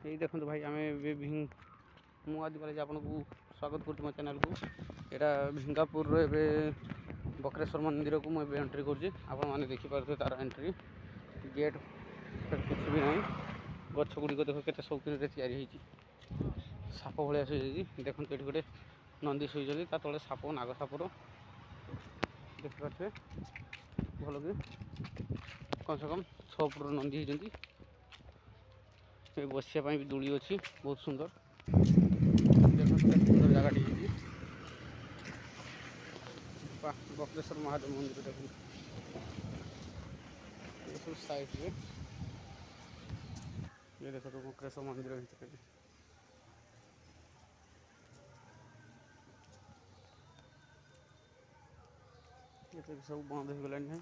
ये देखो भाई आम मु आज बार आपन को स्वागत कर मो चैनल को यहाँ भिंगापुर बक्रेश्वर मंदिर को मुझे एंट्री कर देखिपे तार एंट्री गेट कुछ भी ना गछ गुड़िक देख के शौकीन या साप भाया शुई देखो ये गोटे नंदी शुई तले साप नाग सापर देखिपे भल कि कम से कम 6 फुट नंदी होती बसिया भी दूली अच्छी बहुत सुंदर देखो सुंदर जगह बक्रेश्वर महादेव मंदिर देखो ये सब साइड में ये देखो तो बक्रेश्वर मंदिर भीतर ये तो सब बंद हो गलानी है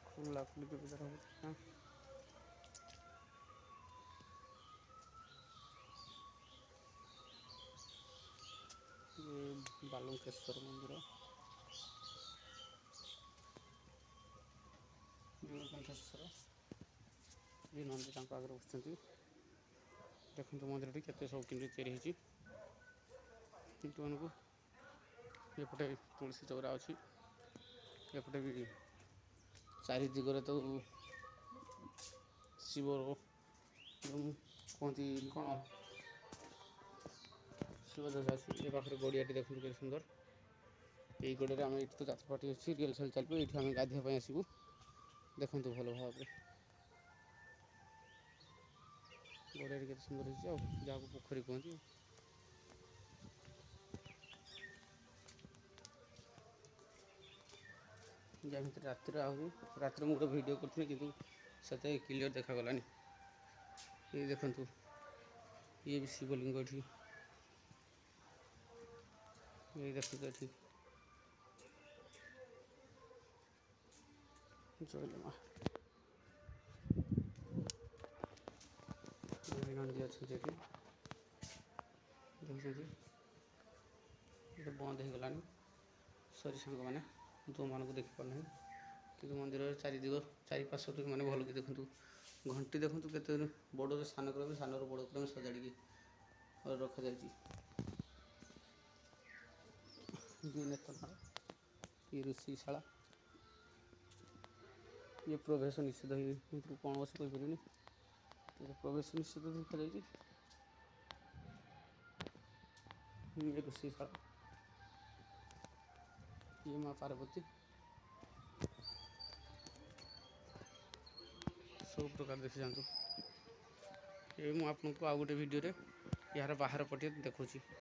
खुला खुली के भीतर हो ये बालुकेश्वर मंदिर नीलकंठेश्वर ये नंदी आगे बस देखो मंदिर टी के शौकीन तैयारी मानक एपटे तुलसी चौरा अच्छी एपटे भी चारि दिगरे तो शिव कहती कौन शिव दशा अच्छी ये पाखे गड़िया देखते के सुंदर यही गड़े आम ये तो जात्रा पार्टी अच्छी रिहर्सल चलिए ये आम गाधोप आसबू देखु भल भाव गड़िया के सुंदर जहाँ पोखरी कहती या भर रात मुझे वीडियो करी कि से क्लीयर देखागलानी ये देखु ये भी शिवलिंग ये देखते ये जय माँ नंदी अच्छे देखते ये बंद हो गलानी सरी सांग मैंने जो मानक देखी पारना कि मंदिर चारि दिग चारि पार्श्व मैंने भल कि देखु घंटी देखु के बड़ सान क्रम सान बड़ क्रम सजाड़ी रखा जाए ये ऋषिशाला ये प्रवेश निषेध कौन बस कहीपर प्रवेश निषेध देखा जाए ये ऋषिशाला ये माँ पार्वती सब प्रकार देखी जातु ये मुझे आपको आउ गोटे वीडियो यार बाहर पटे देखुची।